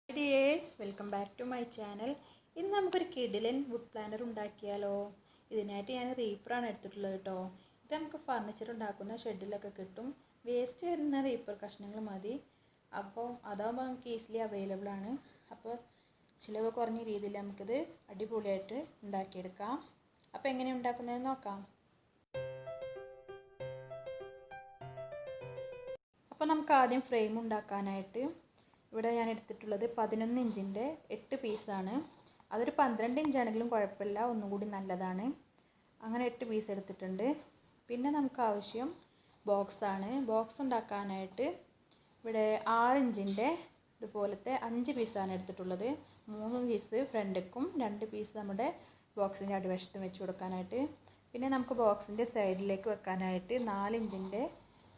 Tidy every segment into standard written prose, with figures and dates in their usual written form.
Dears welcome back to my channel. ഇന്ന് നമുക്കൊരു കിഡിലൻ വുഡ് പ്ലാനർ ഉണ്ടാക്കിയാലോ. ഇതിനായിട്ട് ഞാൻ റീപ്പറാണ് എടുത്തിട്ടുള്ളത് കേട്ടോ. ഇത് നമുക്ക് ഫർണിച്ചർ ഉണ്ടാക്കുന്ന ഷെഡിലൊക്കെ കിട്ടും. വേസ്റ്റ് വരുന്ന റീപ്പർ കഷ്ണങ്ങൾ മതി. അപ്പോൾ അതാകുമ്പോൾ നമുക്ക് ഈസിലി അവൈലബിൾ ആണ്. അപ്പോൾ ചിലവ് കുറഞ്ഞ രീതിയിൽ നമുക്കിത് അടിപൊളിയായിട്ട് ഉണ്ടാക്കിയെടുക്കാം. അപ്പോൾ എങ്ങനെ ഉണ്ടാക്കുന്നതെന്ന് നോക്കാം. അപ്പോൾ നമുക്ക് ആദ്യം ഫ്രെയിം ഉണ്ടാക്കാനായിട്ട് ഇവിടെ ഞാൻ എടുത്തിട്ടുള്ളത് 11 ഇഞ്ചിൻ്റെ 8 പീസാണ്. അതൊരു 12 ഇഞ്ചാണെങ്കിലും കുഴപ്പമില്ല, ഒന്നും കൂടി നല്ലതാണ്. അങ്ങനെ 8 പീസ് എടുത്തിട്ടുണ്ട്. പിന്നെ നമുക്ക് ആവശ്യം ബോക്സാണ്. ബോക്സ് ഉണ്ടാക്കാനായിട്ട് ഇവിടെ 6 ഇഞ്ചിൻ്റെ ഇതുപോലത്തെ 5 പീസാണ് എടുത്തിട്ടുള്ളത്. 3 പീസ് ഫ്രണ്ടിക്കും 2 പീസ് നമ്മുടെ ബോക്സിൻ്റെ അടിവശത്തും വെച്ച് കൊടുക്കാനായിട്ട്. പിന്നെ നമുക്ക് ബോക്സിൻ്റെ സൈഡിലേക്ക് വെക്കാനായിട്ട് 4 ഇഞ്ചിൻ്റെ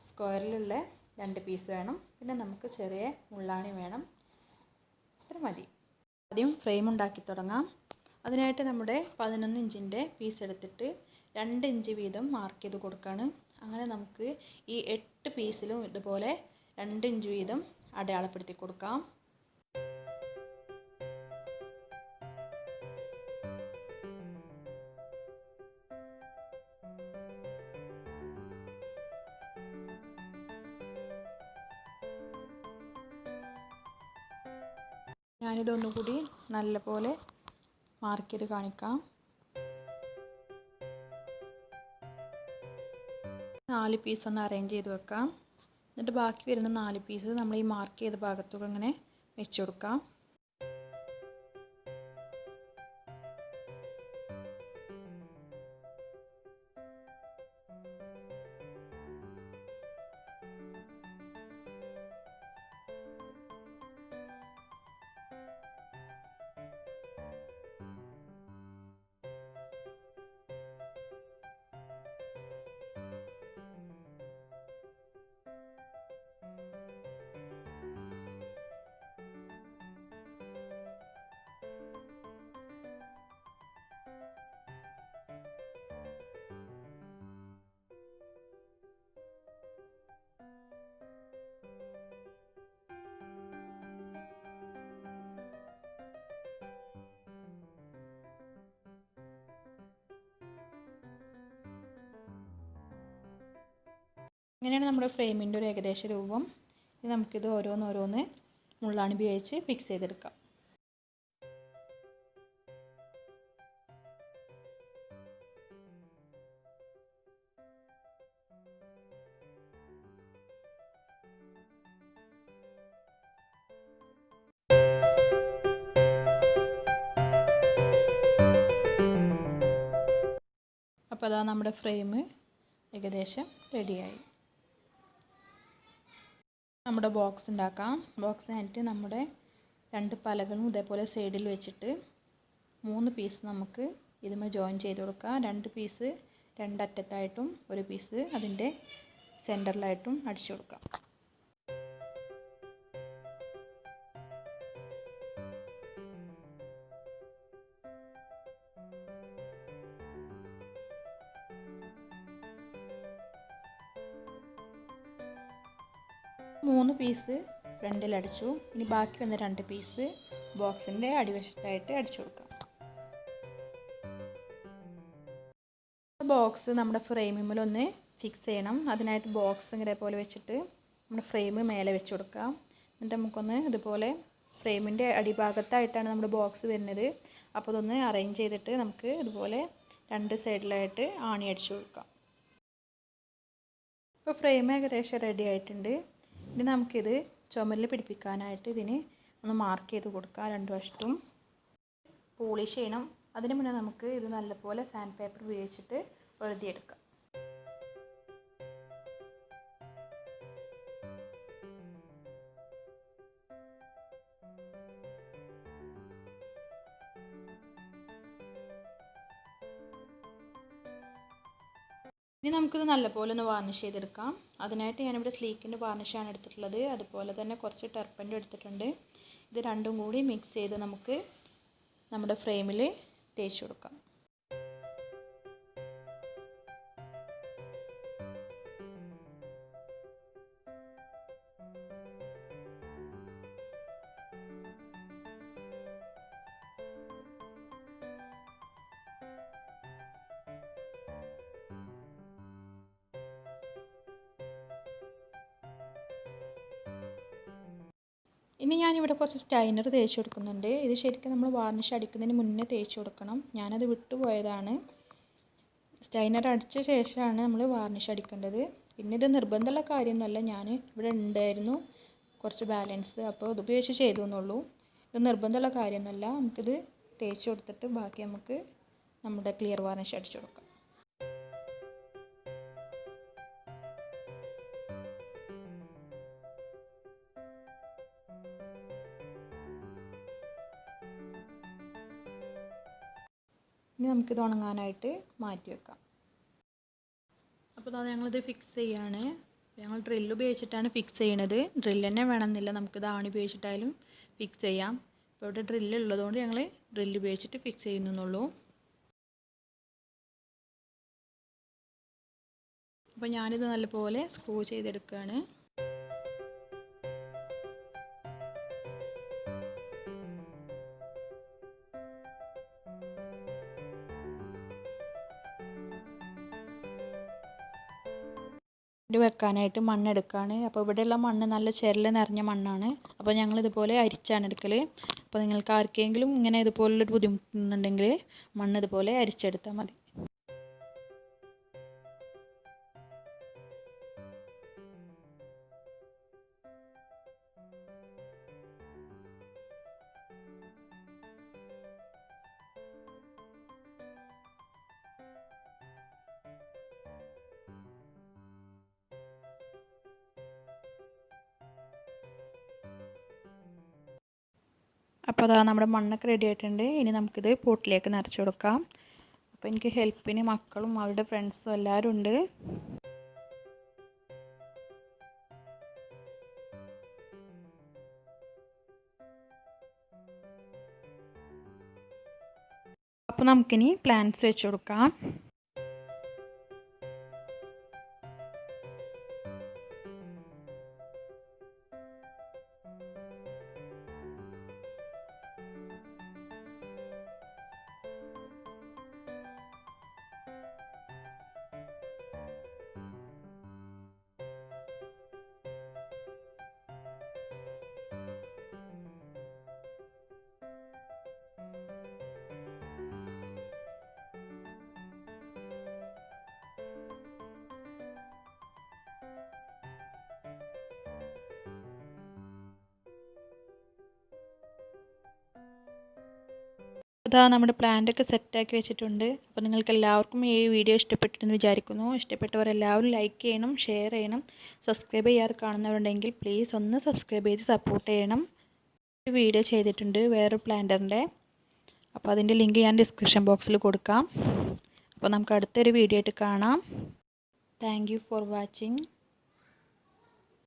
സ്ക്വയറിലുള്ള 2 പീസ് വേണം. പിന്നെ നമുക്ക് ചെറിയ മുള്ളാണി വേണം. ഇത്ര മതി. ആദ്യം ഫ്രെയിം ഉണ്ടാക്കി തുടങ്ങാം. അതിനായിട്ട് നമ്മുടെ 11 ഇഞ്ചിൻ്റെ പീസ് എടുത്തിട്ട് 2 ഇഞ്ച് വീതം മാർക്ക് ചെയ്ത് കൊടുക്കുകയാണ്. അങ്ങനെ നമുക്ക് ഈ 8 പീസിലും ഇതുപോലെ 2 ഇഞ്ച് വീതം അടയാളപ്പെടുത്തി കൊടുക്കാം. ഞാനിതൊന്നുകൂടി നല്ലപോലെ മാർക്ക് ചെയ്ത് കാണിക്കാം. 4 പീസ് ഒന്ന് അറേഞ്ച് ചെയ്ത് വെക്കാം. എന്നിട്ട് ബാക്കി വരുന്ന 4 പീസ് നമ്മൾ ഈ മാർക്ക് ചെയ്ത ഭാഗത്തൂടെ ഇങ്ങനെ വെച്ച് കൊടുക്കാം. ഇങ്ങനെയാണ് നമ്മുടെ ഫ്രെയിമിൻ്റെ ഒരു ഏകദേശ രൂപം. ഇനി നമുക്കിത് ഓരോന്നോരോന്ന് മുള്ളാണി ഉപയോഗിച്ച് ഫിക്സ് ചെയ്തെടുക്കാം. അപ്പോൾ അതാ നമ്മുടെ ഫ്രെയിം ഏകദേശം റെഡിയായി. നമ്മുടെ ബോക്സ് ഉണ്ടാക്കാം. ബോക്സിനായിട്ട് നമ്മുടെ 2 പലകളും ഇതേപോലെ സൈഡിൽ വെച്ചിട്ട് 3 പീസ് നമുക്ക് ഇതുമേ ജോയിൻ ചെയ്ത് കൊടുക്കാം. 2 പീസ് 2 അറ്റത്തായിട്ടും 1 പീസ് അതിൻ്റെ സെൻറ്ററിലായിട്ടും അടിച്ചു കൊടുക്കാം. മൂന്ന് പീസ് ഫ്രണ്ടിൽ അടിച്ചു. ഇനി ബാക്കി വന്ന 2 പീസ് ബോക്സിൻ്റെ അടിവശത്തായിട്ട് അടിച്ചു കൊടുക്കാം. ബോക്സ് നമ്മുടെ ഫ്രെയിമിലൊന്ന് ഫിക്സ് ചെയ്യണം. അതിനായിട്ട് ബോക്സ് ഇങ്ങനെ പോലെ വെച്ചിട്ട് നമ്മുടെ ഫ്രെയിം മേലെ വെച്ച് കൊടുക്കാം. എന്നിട്ട് നമുക്കൊന്ന് ഇതുപോലെ ഫ്രെയിമിൻ്റെ അടിഭാഗത്തായിട്ടാണ് നമ്മുടെ ബോക്സ് വരുന്നത്. അപ്പോൾ അതൊന്ന് അറേഞ്ച് ചെയ്തിട്ട് നമുക്ക് ഇതുപോലെ 2 സൈഡിലായിട്ട് ആണി അടിച്ചു കൊടുക്കാം. ഇപ്പോൾ ഫ്രെയിം ഏകദേശം റെഡി ആയിട്ടുണ്ട്. ഇനി നമുക്കിത് ചുമരിൽ പിടിപ്പിക്കാനായിട്ട് ഇതിന് ഒന്ന് മാർക്ക് ചെയ്ത് കൊടുക്കാം. 2 വശത്തും പോളിഷ് ചെയ്യണം. അതിന് മുന്നേ നമുക്ക് ഇത് നല്ലപോലെ സാൻഡ് പേപ്പർ ഉപയോഗിച്ചിട്ട് എഴുതിയെടുക്കാം. ഇനി നമുക്കിത് നല്ലപോലെ ഒന്ന് വാർണിഷ് ചെയ്തെടുക്കാം. അതിനായിട്ട് ഞാനിവിടെ സ്ലീക്കിൻ്റെ വാർണിഷാണ് എടുത്തിട്ടുള്ളത്. അതുപോലെ തന്നെ കുറച്ച് ടെർപ്പൻ്റും എടുത്തിട്ടുണ്ട്. ഇത് രണ്ടും കൂടി മിക്സ് ചെയ്ത് നമുക്ക് നമ്മുടെ ഫ്രെയിമിൽ തേച്ച് കൊടുക്കാം. ഇനി ഞാനിവിടെ കുറച്ച് സ്റ്റൈനർ തേച്ച് കൊടുക്കുന്നുണ്ട്. ഇത് ശരിക്കും നമ്മൾ വാർണിഷ് അടിക്കുന്നതിന് മുന്നേ തേച്ച് കൊടുക്കണം. ഞാനത് വിട്ടുപോയതാണ്. സ്റ്റൈനർ അടിച്ച ശേഷമാണ് നമ്മൾ വാർണിഷ് അടിക്കേണ്ടത്. പിന്നെ ഇത് നിർബന്ധമുള്ള കാര്യമൊന്നുമല്ല, ഞാൻ ഇവിടെ ഉണ്ടായിരുന്നു കുറച്ച് ബാലൻസ്, അപ്പോൾ ഇത് ഉപയോഗിച്ച് ചെയ്തു എന്നുള്ളൂ. ഇത് നിർബന്ധമുള്ള കാര്യമൊന്നുമല്ല. നമുക്കിത് തേച്ച് കൊടുത്തിട്ട് ബാക്കി നമുക്ക് നമ്മുടെ ക്ലിയർ വാർണിഷ് അടിച്ചു കൊടുക്കാം. ഇനി നമുക്കിത് ഉണങ്ങാനായിട്ട് മാറ്റി വെക്കാം. അപ്പോൾ അതാ ഞങ്ങളിത് ഫിക്സ് ചെയ്യാണ്. ഞങ്ങൾ ഡ്രില്ല് ഉപയോഗിച്ചിട്ടാണ് ഫിക്സ് ചെയ്യണത്. ഡ്രില്ല് തന്നെ വേണമെന്നില്ല, നമുക്കിത് ആണി ഉപയോഗിച്ചിട്ടായാലും ഫിക്സ് ചെയ്യാം. ഇപ്പോൾ ഇവിടെ ഡ്രില്ല് ഉള്ളതുകൊണ്ട് ഞങ്ങൾ ഡ്രില്ല് ഉപയോഗിച്ചിട്ട് ഫിക്സ് ചെയ്യുന്നുള്ളൂ. അപ്പോൾ ഞാനിത് നല്ലപോലെ സ്ക്രൂ ചെയ്തെടുക്കുകയാണ്. ഇത് വെക്കാനായിട്ട് മണ്ണെടുക്കുകയാണ്. അപ്പോൾ ഇവിടെയുള്ള മണ്ണ് നല്ല ചെരല് നിറഞ്ഞ മണ്ണാണ്. അപ്പോൾ ഞങ്ങൾ ഇതുപോലെ അരിച്ചാണ് എടുക്കൽ. അപ്പോൾ നിങ്ങൾക്ക് ആർക്കെങ്കിലും ഇങ്ങനെ ഇതുപോലുള്ളൊരു ബുദ്ധിമുട്ടുന്നുണ്ടെങ്കിൽ മണ്ണ് ഇതുപോലെ അരിച്ചെടുത്താൽ മതി. അപ്പോൾ അതാ നമ്മുടെ മണ്ണൊക്കെ റെഡി ആയിട്ടുണ്ട്. ഇനി നമുക്കിത് പോട്ടിലേക്ക് നിറച്ച് കൊടുക്കാം. അപ്പോൾ എനിക്ക് ഹെൽപ്പിന് മക്കളും അവരുടെ ഫ്രണ്ട്സും എല്ലാവരും ഉണ്ട്. അപ്പോൾ നമുക്കിനി പ്ലാന്റ്സ് വെച്ച് കൊടുക്കാം. ഇതാ നമ്മുടെ പ്ലാന്റൊക്കെ സെറ്റാക്കി വെച്ചിട്ടുണ്ട്. അപ്പോൾ നിങ്ങൾക്ക് എല്ലാവർക്കും ഈ വീഡിയോ ഇഷ്ടപ്പെട്ടെന്ന് വിചാരിക്കുന്നു. ഇഷ്ടപ്പെട്ടവരെല്ലാവരും ലൈക്ക് ചെയ്യണം, ഷെയർ ചെയ്യണം. സബ്സ്ക്രൈബ് ചെയ്യാതെ കാണുന്നവരുണ്ടെങ്കിൽ പ്ലീസ് ഒന്ന് സബ്സ്ക്രൈബ് ചെയ്ത് സപ്പോർട്ട് ചെയ്യണം. ഒരു വീഡിയോ ചെയ്തിട്ടുണ്ട് വേറൊരു പ്ലാന്ററിൻ്റെ, അപ്പോൾ അതിൻ്റെ ലിങ്ക് ഞാൻ ഡിസ്ക്രിപ്ഷൻ ബോക്സിൽ കൊടുക്കാം. അപ്പോൾ നമുക്ക് അടുത്തൊരു വീഡിയോ ആയിട്ട് കാണാം. Thank you for watching.